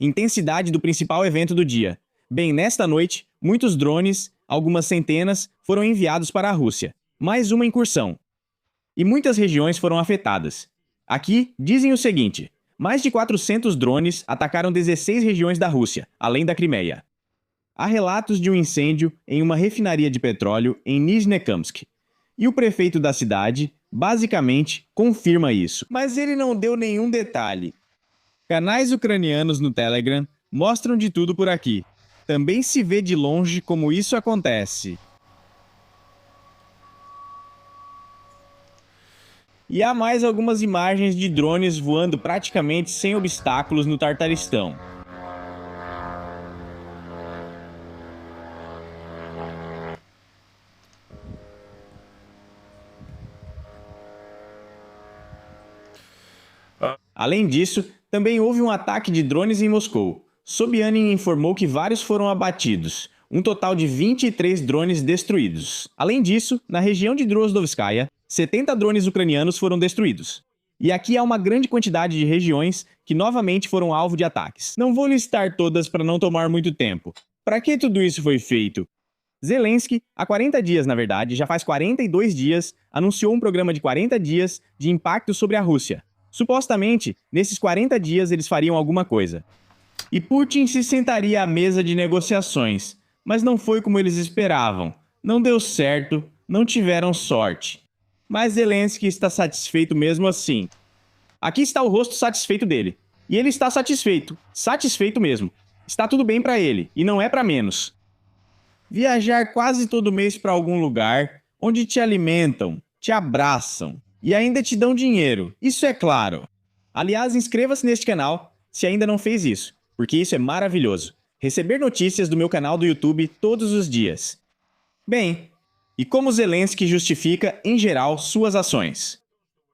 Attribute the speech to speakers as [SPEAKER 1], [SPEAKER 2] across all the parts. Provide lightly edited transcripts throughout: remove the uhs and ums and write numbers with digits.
[SPEAKER 1] Intensidade do principal evento do dia. Bem, nesta noite, muitos drones, algumas centenas, foram enviados para a Rússia. Mais uma incursão. E muitas regiões foram afetadas. Aqui, dizem o seguinte: mais de 400 drones atacaram 16 regiões da Rússia, além da Crimeia. Há relatos de um incêndio em uma refinaria de petróleo em Nizhnekamsk. E o prefeito da cidade, basicamente, confirma isso. Mas ele não deu nenhum detalhe. Canais ucranianos no Telegram mostram de tudo por aqui. Também se vê de longe como isso acontece. E há mais algumas imagens de drones voando praticamente sem obstáculos no Tartaristão. Além disso, também houve um ataque de drones em Moscou. Sobyanin informou que vários foram abatidos, um total de 23 drones destruídos. Além disso, na região de Drozdovskaya, 70 drones ucranianos foram destruídos. E aqui há uma grande quantidade de regiões que novamente foram alvo de ataques. Não vou listar todas para não tomar muito tempo. Para que tudo isso foi feito? Zelensky, há 40 dias, na verdade, já faz 42 dias, anunciou um programa de 40 dias de impacto sobre a Rússia. Supostamente, nesses 40 dias eles fariam alguma coisa. E Putin se sentaria à mesa de negociações, mas não foi como eles esperavam. Não deu certo, não tiveram sorte. Mas Zelensky está satisfeito mesmo assim. Aqui está o rosto satisfeito dele. E ele está satisfeito, satisfeito mesmo. Está tudo bem para ele, e não é para menos. Viajar quase todo mês para algum lugar, onde te alimentam, te abraçam e ainda te dão dinheiro, isso é claro. Aliás, inscreva-se neste canal se ainda não fez isso, porque isso é maravilhoso. Receber notícias do meu canal do YouTube todos os dias. Bem, e como Zelensky justifica, em geral, suas ações?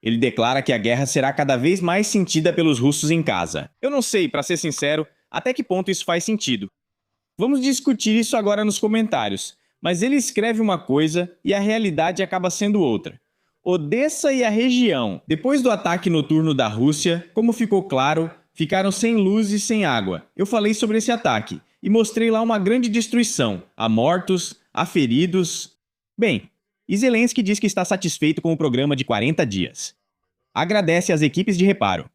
[SPEAKER 1] Ele declara que a guerra será cada vez mais sentida pelos russos em casa. Eu não sei, para ser sincero, até que ponto isso faz sentido. Vamos discutir isso agora nos comentários, mas ele escreve uma coisa e a realidade acaba sendo outra. Odessa e a região. Depois do ataque noturno da Rússia, como ficou claro, ficaram sem luz e sem água. Eu falei sobre esse ataque e mostrei lá uma grande destruição. Há mortos, há feridos. Bem, e Zelensky diz que está satisfeito com o programa de 40 dias. Agradece às equipes de reparo.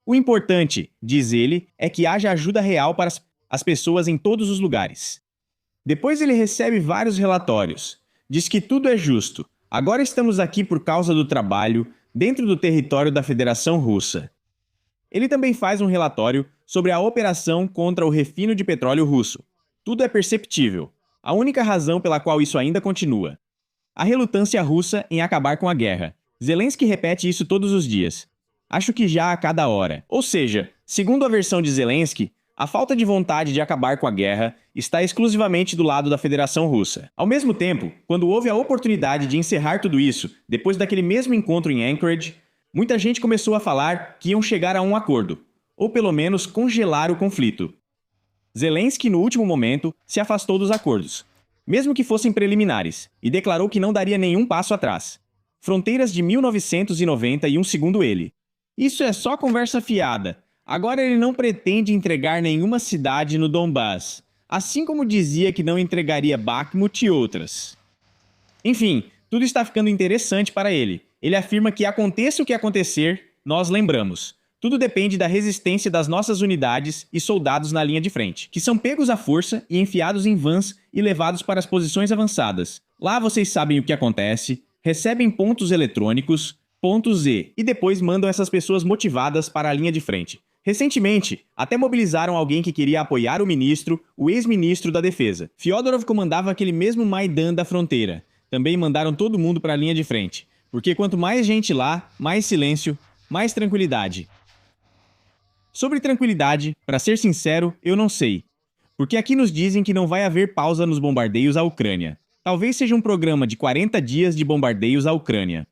[SPEAKER 1] O importante, diz ele, é que haja ajuda real para as pessoas em todos os lugares. Depois ele recebe vários relatórios. Diz que tudo é justo. Agora estamos aqui por causa do trabalho dentro do território da Federação Russa. Ele também faz um relatório sobre a operação contra o refino de petróleo russo. Tudo é perceptível. A única razão pela qual isso ainda continua. A relutância russa em acabar com a guerra. Zelensky repete isso todos os dias. Acho que já a cada hora. Ou seja, segundo a versão de Zelensky, a falta de vontade de acabar com a guerra está exclusivamente do lado da Federação Russa. Ao mesmo tempo, quando houve a oportunidade de encerrar tudo isso, depois daquele mesmo encontro em Anchorage, muita gente começou a falar que iam chegar a um acordo, ou pelo menos congelar o conflito. Zelensky, no último momento, se afastou dos acordos, mesmo que fossem preliminares, e declarou que não daria nenhum passo atrás. Fronteiras de 1991, segundo ele. Isso é só conversa fiada. Agora ele não pretende entregar nenhuma cidade no Donbass, assim como dizia que não entregaria Bakhmut e outras. Enfim, tudo está ficando interessante para ele. Ele afirma que aconteça o que acontecer, nós lembramos. Tudo depende da resistência das nossas unidades e soldados na linha de frente, que são pegos à força e enfiados em vans e levados para as posições avançadas. Lá vocês sabem o que acontece, recebem pontos eletrônicos, pontos E depois mandam essas pessoas motivadas para a linha de frente. Recentemente, até mobilizaram alguém que queria apoiar o ministro, o ex-ministro da Defesa. Fyodorov comandava aquele mesmo Maidan da fronteira. Também mandaram todo mundo para a linha de frente. Porque quanto mais gente lá, mais silêncio, mais tranquilidade. Sobre tranquilidade, para ser sincero, eu não sei. Porque aqui nos dizem que não vai haver pausa nos bombardeios à Ucrânia. Talvez seja um programa de 40 dias de bombardeios à Ucrânia.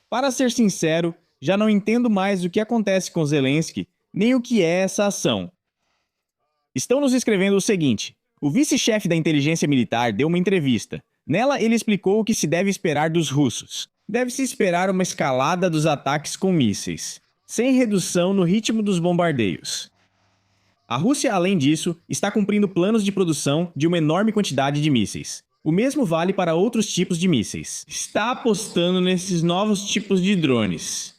[SPEAKER 1] Para ser sincero, já não entendo mais o que acontece com Zelensky, nem o que é essa ação. Estão nos escrevendo o seguinte: o vice-chefe da inteligência militar deu uma entrevista. Nela, ele explicou o que se deve esperar dos russos. Deve-se esperar uma escalada dos ataques com mísseis, sem redução no ritmo dos bombardeios. A Rússia, além disso, está cumprindo planos de produção de uma enorme quantidade de mísseis. O mesmo vale para outros tipos de mísseis. Está apostando nesses novos tipos de drones.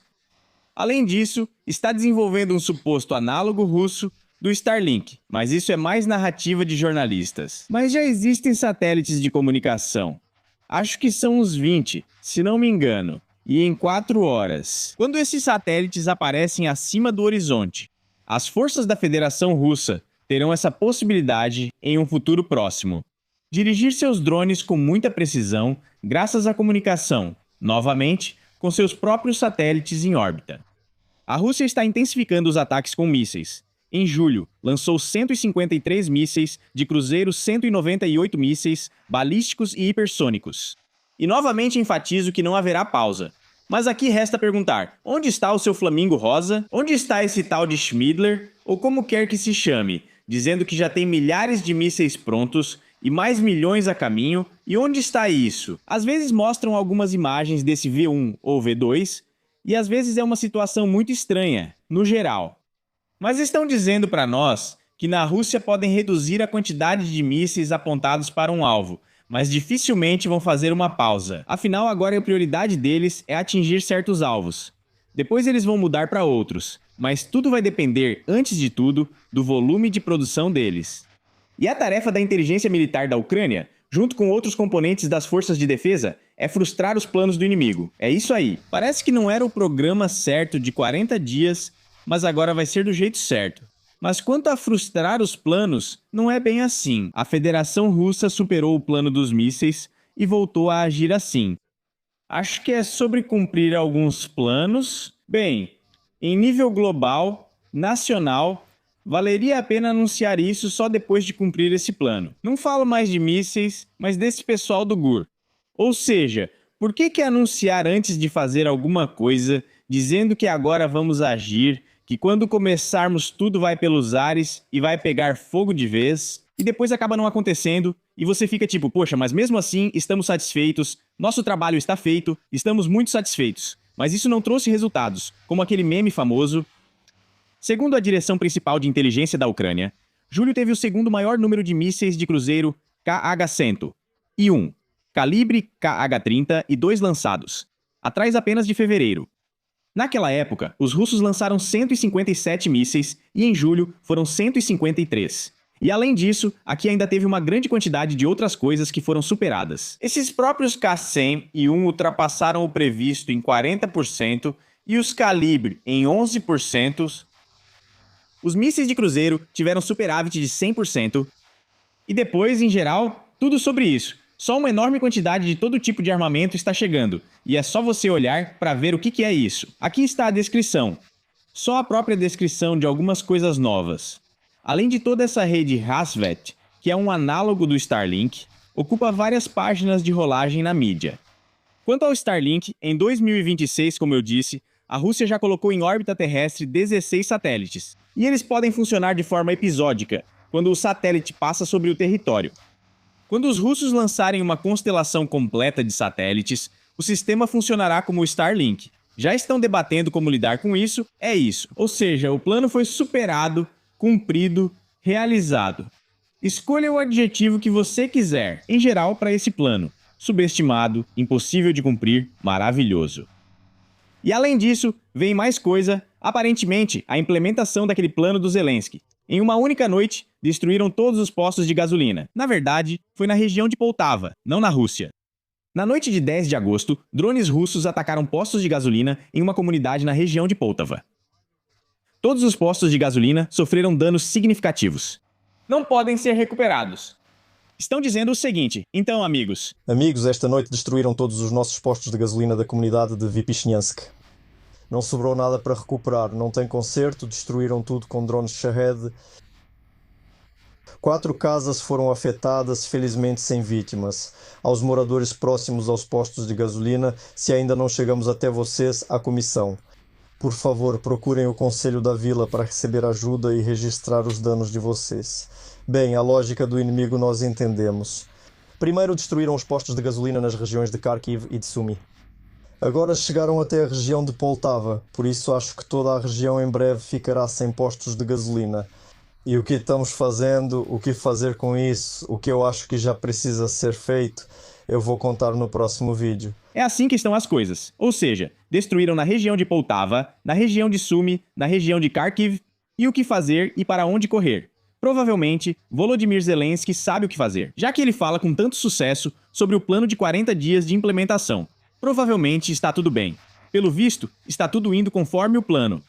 [SPEAKER 1] Além disso, está desenvolvendo um suposto análogo russo do Starlink, mas isso é mais narrativa de jornalistas. Mas já existem satélites de comunicação. Acho que são uns 20, se não me engano, e em 4 horas. Quando esses satélites aparecem acima do horizonte, as forças da Federação Russa terão essa possibilidade em um futuro próximo. Dirigir seus drones com muita precisão graças à comunicação, novamente, com seus próprios satélites em órbita. A Rússia está intensificando os ataques com mísseis. Em julho, lançou 153 mísseis de cruzeiro, 198 mísseis balísticos e hipersônicos. E novamente enfatizo que não haverá pausa. Mas aqui resta perguntar, onde está o seu flamingo rosa? Onde está esse tal de Schmidler? Ou como quer que se chame, dizendo que já tem milhares de mísseis prontos e mais milhões a caminho? E onde está isso? Às vezes mostram algumas imagens desse V1 ou V2, e às vezes é uma situação muito estranha, no geral. Mas estão dizendo para nós que na Rússia podem reduzir a quantidade de mísseis apontados para um alvo, mas dificilmente vão fazer uma pausa. Afinal, agora a prioridade deles é atingir certos alvos. Depois eles vão mudar para outros, mas tudo vai depender, antes de tudo, do volume de produção deles. E a tarefa da inteligência militar da Ucrânia, junto com outros componentes das forças de defesa, é frustrar os planos do inimigo. É isso aí. Parece que não era o programa certo de 40 dias, mas agora vai ser do jeito certo. Mas quanto a frustrar os planos, não é bem assim. A Federação Russa superou o plano dos mísseis e voltou a agir assim. Acho que é sobre cumprir alguns planos. Bem, em nível global, nacional, valeria a pena anunciar isso só depois de cumprir esse plano. Não falo mais de mísseis, mas desse pessoal do GUR. Ou seja, por que anunciar antes de fazer alguma coisa, dizendo que agora vamos agir, que quando começarmos tudo vai pelos ares e vai pegar fogo de vez, e depois acaba não acontecendo, e você fica tipo, poxa, mas mesmo assim estamos satisfeitos, nosso trabalho está feito, estamos muito satisfeitos. Mas isso não trouxe resultados, como aquele meme famoso. Segundo a direção principal de inteligência da Ucrânia, julho teve o segundo maior número de mísseis de cruzeiro KH-100 e 1, calibre KH-30 e 2 lançados, atrás apenas de fevereiro. Naquela época, os russos lançaram 157 mísseis e em julho foram 153. E além disso, aqui ainda teve uma grande quantidade de outras coisas que foram superadas. Esses próprios K-100 e 1 ultrapassaram o previsto em 40% e os calibre em 11%. Os mísseis de cruzeiro tiveram superávit de 100%. E depois, em geral, tudo sobre isso. Só uma enorme quantidade de todo tipo de armamento está chegando, e é só você olhar para ver o que é isso. Aqui está a descrição. Só a própria descrição de algumas coisas novas. Além de toda essa rede Rasvet, que é um análogo do Starlink, ocupa várias páginas de rolagem na mídia. Quanto ao Starlink, em 2026, como eu disse, a Rússia já colocou em órbita terrestre 16 satélites, e eles podem funcionar de forma episódica, quando o satélite passa sobre o território. Quando os russos lançarem uma constelação completa de satélites, o sistema funcionará como o Starlink. Já estão debatendo como lidar com isso, é isso. Ou seja, o plano foi superado, cumprido, realizado. Escolha o adjetivo que você quiser, em geral, para esse plano. Subestimado, impossível de cumprir, maravilhoso. E além disso, vem mais coisa, aparentemente, a implementação daquele plano do Zelensky. Em uma única noite, destruíram todos os postos de gasolina. Na verdade, foi na região de Poltava, não na Rússia. Na noite de 10 de agosto, drones russos atacaram postos de gasolina em uma comunidade na região de Poltava. Todos os postos de gasolina sofreram danos significativos. Não podem ser recuperados. Estão dizendo o seguinte, então, amigos.
[SPEAKER 2] Amigos, esta noite destruíram todos os nossos postos de gasolina da comunidade de Vypichnyansk. Não sobrou nada para recuperar, não tem conserto, destruíram tudo com drones Shahed. 4 casas foram afetadas, felizmente sem vítimas. Aos moradores próximos aos postos de gasolina, se ainda não chegamos até vocês, a comissão. Por favor, procurem o Conselho da Vila para receber ajuda e registrar os danos de vocês. Bem, a lógica do inimigo nós entendemos. Primeiro destruíram os postos de gasolina nas regiões de Kharkiv e de Sumy. Agora chegaram até a região de Poltava, por isso acho que toda a região em breve ficará sem postos de gasolina. E o que estamos fazendo, o que fazer com isso, o que eu acho que já precisa ser feito, eu vou contar no próximo vídeo.
[SPEAKER 1] É assim que estão as coisas. Ou seja, destruíram na região de Poltava, na região de Sumy, na região de Kharkiv, e o que fazer e para onde correr. Provavelmente, Volodymyr Zelensky sabe o que fazer, já que ele fala com tanto sucesso sobre o plano de 40 dias de implementação. Provavelmente está tudo bem. Pelo visto, está tudo indo conforme o plano.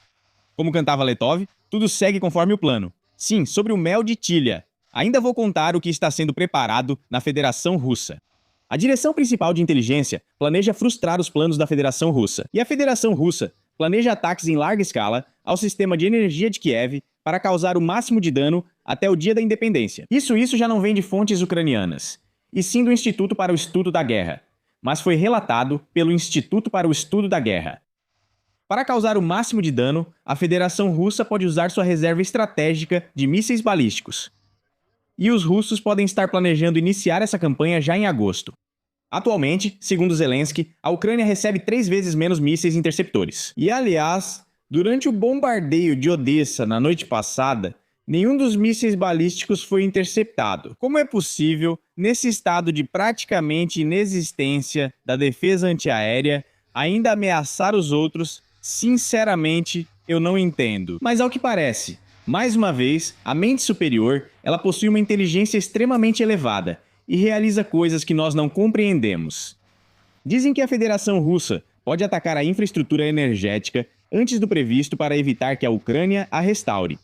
[SPEAKER 1] Como cantava Letov, tudo segue conforme o plano. Sim, sobre o mel de Tilha. Ainda vou contar o que está sendo preparado na Federação Russa. A Direção Principal de Inteligência planeja frustrar os planos da Federação Russa. E a Federação Russa planeja ataques em larga escala ao sistema de energia de Kiev para causar o máximo de dano até o dia da independência. Isso já não vem de fontes ucranianas, e sim do Instituto para o Estudo da Guerra, mas foi relatado pelo Instituto para o Estudo da Guerra. Para causar o máximo de dano, a Federação Russa pode usar sua reserva estratégica de mísseis balísticos. E os russos podem estar planejando iniciar essa campanha já em agosto. Atualmente, segundo Zelensky, a Ucrânia recebe 3 vezes menos mísseis interceptores. E aliás, durante o bombardeio de Odessa na noite passada, nenhum dos mísseis balísticos foi interceptado. Como é possível, nesse estado de praticamente inexistência da defesa antiaérea, ainda ameaçar os outros? Sinceramente, eu não entendo. Mas ao que parece, mais uma vez, a mente superior, ela possui uma inteligência extremamente elevada e realiza coisas que nós não compreendemos. Dizem que a Federação Russa pode atacar a infraestrutura energética antes do previsto para evitar que a Ucrânia a restaure.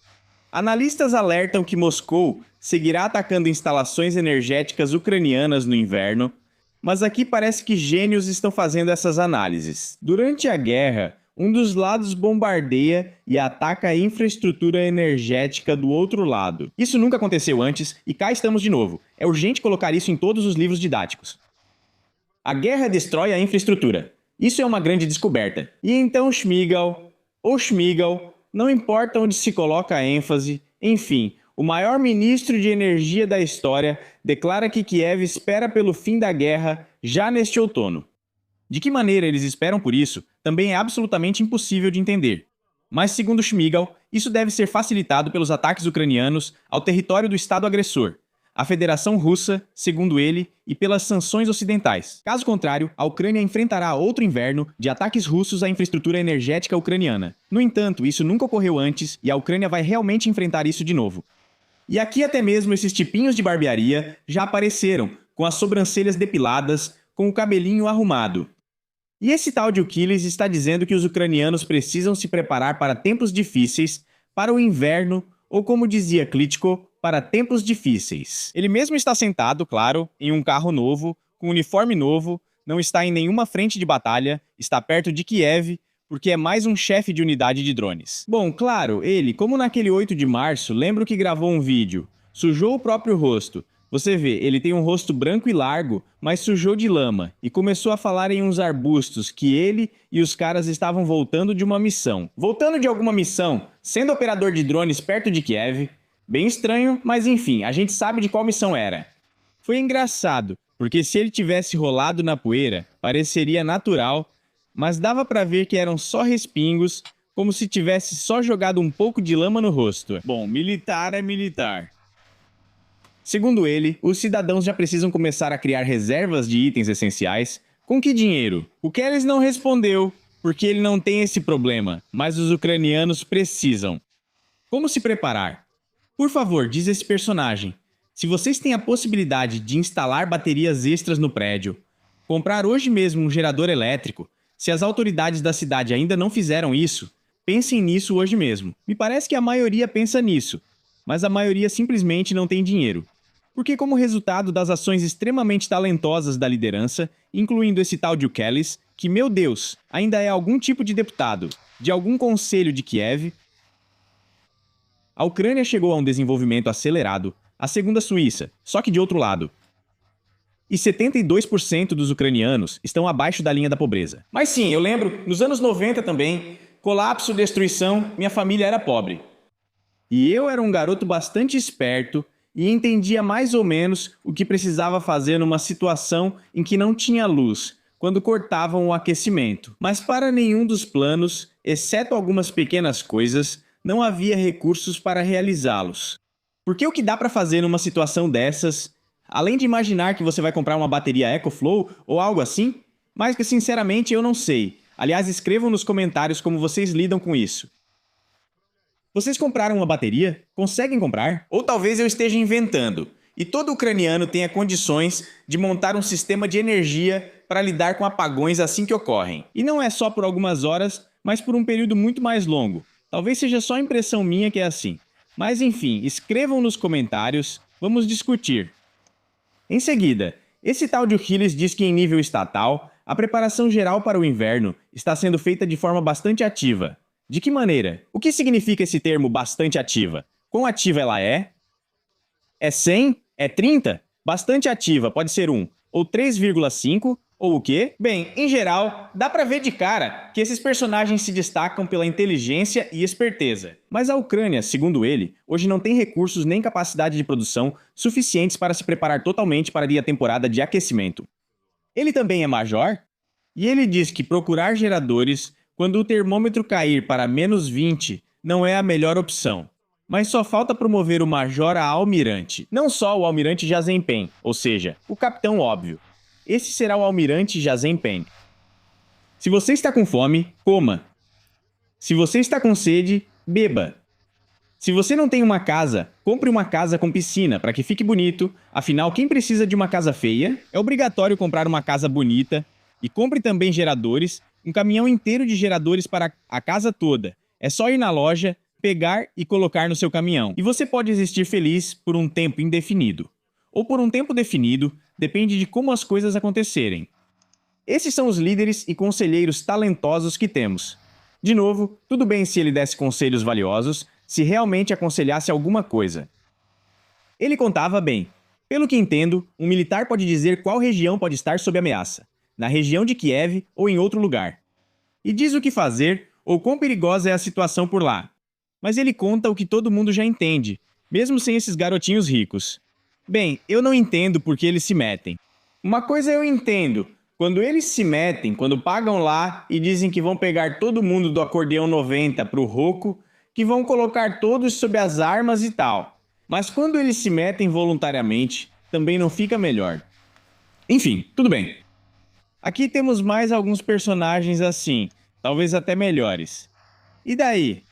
[SPEAKER 1] Analistas alertam que Moscou seguirá atacando instalações energéticas ucranianas no inverno, mas aqui parece que gênios estão fazendo essas análises. Durante a guerra, um dos lados bombardeia e ataca a infraestrutura energética do outro lado. Isso nunca aconteceu antes e cá estamos de novo. É urgente colocar isso em todos os livros didáticos. A guerra destrói a infraestrutura. Isso é uma grande descoberta. E então Shmyhal, não importa onde se coloca a ênfase, enfim, o maior ministro de energia da história declara que Kiev espera pelo fim da guerra já neste outono. De que maneira eles esperam por isso, também é absolutamente impossível de entender. Mas, segundo Shmyhal, isso deve ser facilitado pelos ataques ucranianos ao território do Estado agressor, a Federação Russa, segundo ele, e pelas sanções ocidentais. Caso contrário, a Ucrânia enfrentará outro inverno de ataques russos à infraestrutura energética ucraniana. No entanto, isso nunca ocorreu antes e a Ucrânia vai realmente enfrentar isso de novo. E aqui até mesmo esses tipinhos de barbearia já apareceram, com as sobrancelhas depiladas, com o cabelinho arrumado. E esse tal de Ukiles está dizendo que os ucranianos precisam se preparar para tempos difíceis, para o inverno, ou como dizia Klitschko, para tempos difíceis. Ele mesmo está sentado, claro, em um carro novo, com uniforme novo, não está em nenhuma frente de batalha, está perto de Kiev, porque é mais um chefe de unidade de drones. Bom, claro, ele, como naquele 8 de março, lembro que gravou um vídeo, sujou o próprio rosto. Você vê, ele tem um rosto branco e largo, mas sujou de lama, e começou a falar em uns arbustos que ele e os caras estavam voltando de uma missão. Voltando de alguma missão, sendo operador de drones perto de Kiev. Bem estranho, mas enfim, a gente sabe de qual missão era. Foi engraçado, porque se ele tivesse rolado na poeira, pareceria natural, mas dava pra ver que eram só respingos, como se tivesse só jogado um pouco de lama no rosto. Bom, militar é militar. Segundo ele, os cidadãos já precisam começar a criar reservas de itens essenciais. Com que dinheiro? O Kellys não respondeu, porque ele não tem esse problema, mas os ucranianos precisam. Como se preparar? Por favor, diz esse personagem, se vocês têm a possibilidade de instalar baterias extras no prédio, comprar hoje mesmo um gerador elétrico, se as autoridades da cidade ainda não fizeram isso, pensem nisso hoje mesmo. Me parece que a maioria pensa nisso, mas a maioria simplesmente não tem dinheiro. Porque como resultado das ações extremamente talentosas da liderança, incluindo esse tal de Kellys, que, meu Deus, ainda é algum tipo de deputado, de algum conselho de Kiev, a Ucrânia chegou a um desenvolvimento acelerado, a segunda Suíça, só que de outro lado. E 72% dos ucranianos estão abaixo da linha da pobreza. Mas sim, eu lembro, nos anos 90 também, colapso, destruição, minha família era pobre. E eu era um garoto bastante esperto, e entendia mais ou menos o que precisava fazer numa situação em que não tinha luz, quando cortavam o aquecimento. Mas para nenhum dos planos, exceto algumas pequenas coisas, não havia recursos para realizá-los. Porque o que dá pra fazer numa situação dessas, além de imaginar que você vai comprar uma bateria EcoFlow ou algo assim, mas que sinceramente eu não sei. Aliás, escrevam nos comentários como vocês lidam com isso. Vocês compraram uma bateria? Conseguem comprar? Ou talvez eu esteja inventando, e todo ucraniano tenha condições de montar um sistema de energia para lidar com apagões assim que ocorrem. E não é só por algumas horas, mas por um período muito mais longo. Talvez seja só impressão minha que é assim. Mas enfim, escrevam nos comentários, vamos discutir. Em seguida, esse tal de Hillis diz que em nível estatal, a preparação geral para o inverno está sendo feita de forma bastante ativa. De que maneira? O que significa esse termo bastante ativa? Quão ativa ela é? É 100? É 30? Bastante ativa pode ser 1, ou 3,5, ou o quê? Bem, em geral, dá pra ver de cara que esses personagens se destacam pela inteligência e esperteza. Mas a Ucrânia, segundo ele, hoje não tem recursos nem capacidade de produção suficientes para se preparar totalmente para a temporada de aquecimento. Ele também é major? E ele diz que procurar geradores quando o termômetro cair para menos 20 não é a melhor opção. Mas só falta promover o major a almirante. Não só o almirante Jazenpen, ou seja, o capitão óbvio. Esse será o almirante Jazenpen. Se você está com fome, coma. Se você está com sede, beba. Se você não tem uma casa, compre uma casa com piscina para que fique bonito. Afinal, quem precisa de uma casa feia? É obrigatório comprar uma casa bonita. E compre também geradores, um caminhão inteiro de geradores para a casa toda. É só ir na loja, pegar e colocar no seu caminhão. E você pode existir feliz por um tempo indefinido. Ou por um tempo definido, depende de como as coisas acontecerem. Esses são os líderes e conselheiros talentosos que temos. De novo, tudo bem se ele desse conselhos valiosos, se realmente aconselhasse alguma coisa. Ele contava bem. Pelo que entendo, um militar pode dizer qual região pode estar sob ameaça. Na região de Kiev ou em outro lugar. E diz o que fazer ou quão perigosa é a situação por lá. Mas ele conta o que todo mundo já entende, mesmo sem esses garotinhos ricos. Bem, eu não entendo por que eles se metem. Uma coisa eu entendo, quando eles se metem, quando pagam lá e dizem que vão pegar todo mundo do acordeão 90 pro Roku, que vão colocar todos sob as armas e tal. Mas quando eles se metem voluntariamente, também não fica melhor. Enfim, tudo bem. Aqui temos mais alguns personagens assim, talvez até melhores. E daí?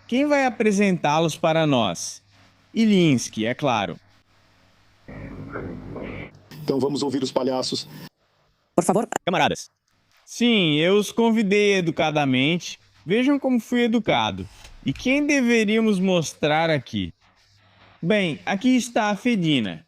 [SPEAKER 1] Quem vai apresentá-los para nós? Ilhinsky, é claro.
[SPEAKER 3] Então vamos ouvir os palhaços.
[SPEAKER 4] Por favor.
[SPEAKER 1] Camaradas. Sim, eu os convidei educadamente. Vejam como fui educado. E quem deveríamos mostrar aqui? Bem, aqui está a Fedina.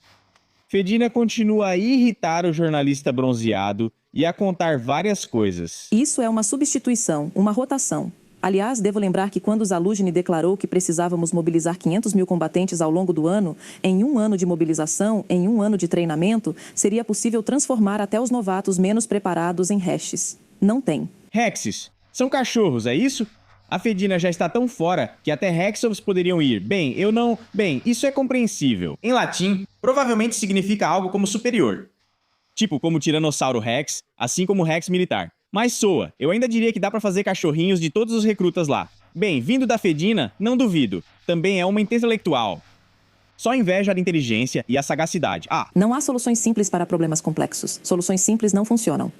[SPEAKER 1] Fedina continua a irritar o jornalista bronzeado e a contar várias coisas.
[SPEAKER 4] Isso é uma substituição, uma rotação. Aliás, devo lembrar que quando Zaluzhny declarou que precisávamos mobilizar 500 mil combatentes ao longo do ano, em um ano de mobilização, em um ano de treinamento, seria possível transformar até os novatos menos preparados em Rexes. Não tem.
[SPEAKER 1] Rexes. São cachorros, é isso? A Fedina já está tão fora que até Rexovs poderiam ir. Bem, eu não... Bem, isso é compreensível. Em latim, provavelmente significa algo como superior. Tipo como Tiranossauro Rex, assim como Rex militar. Mas soa, eu ainda diria que dá pra fazer cachorrinhos de todos os recrutas lá. Bem, vindo da Fedina, não duvido. Também é uma intelectual. Só inveja a inteligência e a sagacidade.
[SPEAKER 4] Não há soluções simples para problemas complexos. Soluções simples não funcionam.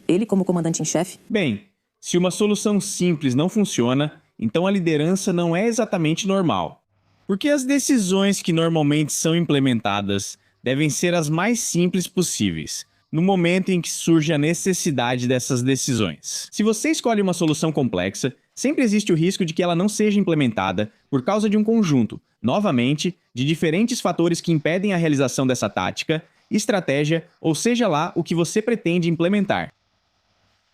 [SPEAKER 4] Ele, como comandante em chefe...
[SPEAKER 1] Bem, se uma solução simples não funciona, então a liderança não é exatamente normal. Porque as decisões que normalmente são implementadas devem ser as mais simples possíveis, no momento em que surge a necessidade dessas decisões. Se você escolhe uma solução complexa, sempre existe o risco de que ela não seja implementada por causa de um conjunto, novamente, de diferentes fatores que impedem a realização dessa tática, estratégia ou seja lá o que você pretende implementar.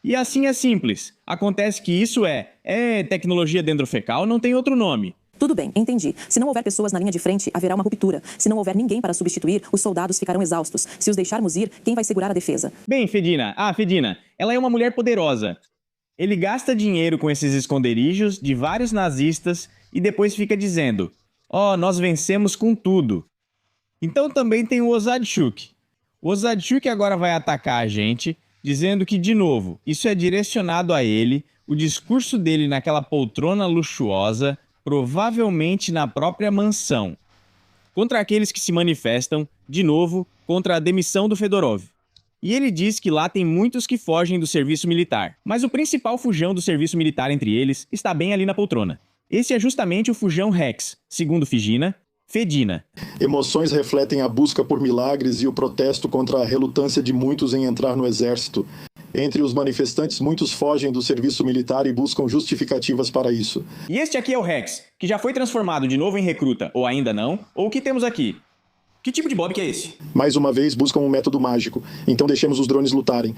[SPEAKER 1] E assim é simples. Acontece que isso é tecnologia dendrofecal, não tem outro nome.
[SPEAKER 4] Tudo bem, entendi. Se não houver pessoas na linha de frente, haverá uma ruptura. Se não houver ninguém para substituir, os soldados ficarão exaustos. Se os deixarmos ir, quem vai segurar a defesa?
[SPEAKER 1] Bem, Fedina. Fedina. Ela é uma mulher poderosa. Ele gasta dinheiro com esses esconderijos de vários nazistas e depois fica dizendo: nós vencemos com tudo. Então também tem o Osadchuk. O Osadchuk agora vai atacar a gente, dizendo que, de novo, isso é direcionado a ele, o discurso dele naquela poltrona luxuosa, provavelmente na própria mansão. contra aqueles que se manifestam, de novo, contra a demissão do Fedorov. E ele diz que lá tem muitos que fogem do serviço militar, mas o principal fujão do serviço militar entre eles está bem ali na poltrona. Esse é justamente o fujão Rex, segundo Fedina.
[SPEAKER 3] Emoções refletem a busca por milagres e o protesto contra a relutância de muitos em entrar no exército. Entre os manifestantes, muitos fogem do serviço militar e buscam justificativas para isso.
[SPEAKER 1] E este aqui é o Rex, que já foi transformado de novo em recruta, ou ainda não, ou o que temos aqui? Que tipo de Bob que é esse?
[SPEAKER 3] Mais uma vez, buscam um método mágico, então deixemos os drones lutarem.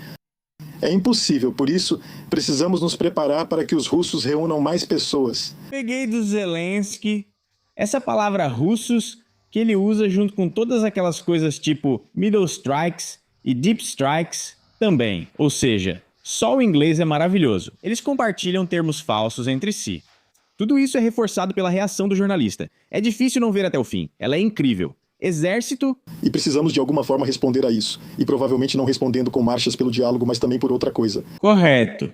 [SPEAKER 3] É impossível, por isso, precisamos nos preparar para que os russos reúnam mais pessoas.
[SPEAKER 1] Peguei do Zelensky essa palavra russos que ele usa junto com todas aquelas coisas tipo middle strikes e deep strikes também. Ou seja, só o inglês é maravilhoso. Eles compartilham termos falsos entre si. Tudo isso é reforçado pela reação do jornalista. É difícil não ver até o fim. Ela é incrível. Exército...
[SPEAKER 3] E precisamos de alguma forma responder a isso. E provavelmente não respondendo com marchas pelo diálogo, mas também por outra coisa.
[SPEAKER 1] Correto.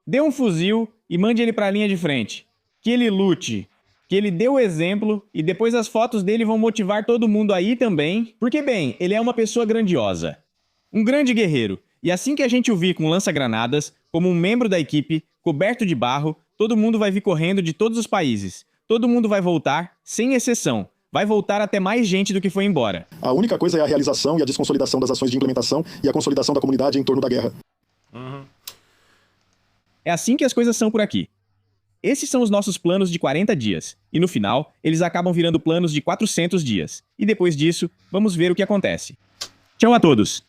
[SPEAKER 1] Dê um fuzil e mande ele para a linha de frente. Que ele lute. Que ele dê o exemplo e depois as fotos dele vão motivar todo mundo aí também. Porque, bem, ele é uma pessoa grandiosa. Um grande guerreiro. E assim que a gente o vir com lança-granadas, como um membro da equipe, coberto de barro, todo mundo vai vir correndo de todos os países. Todo mundo vai voltar, sem exceção. Vai voltar até mais gente do que foi embora.
[SPEAKER 3] A única coisa é a realização e a desconsolidação das ações de implementação e a consolidação da comunidade em torno da guerra.
[SPEAKER 1] É assim que as coisas são por aqui. Esses são os nossos planos de 40 dias. E no final, eles acabam virando planos de 400 dias. E depois disso, vamos ver o que acontece. Tchau a todos!